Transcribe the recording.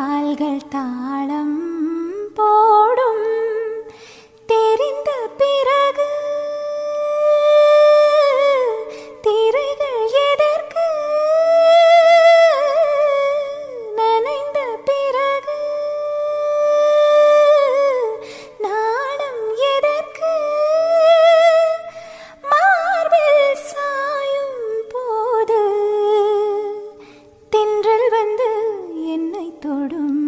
கால்கள் தாளம் போடும் தெரிந்த பிறகு திரைகள் எதற்கு நனைந்த பிறகு நாணம் எதற்கு மார்பில் சாயும் போது தென்றல் வந்து என்னை தொடும்